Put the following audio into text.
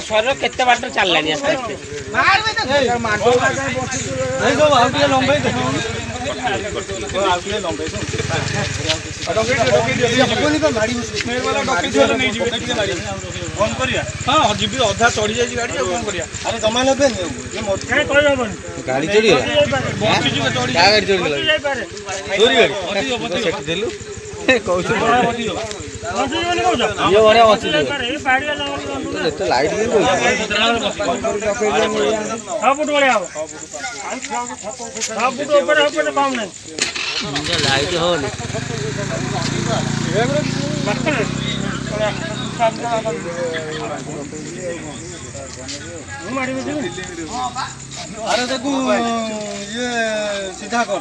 शरीर केते बाट चललानी आस्ते हाँ जी अधा चढ़ी जाए गाड़ी अरे जमा ने गाड़ी चढ़ी गाड़ी चोरी लाइट हो अरे देखू ये सीधा कर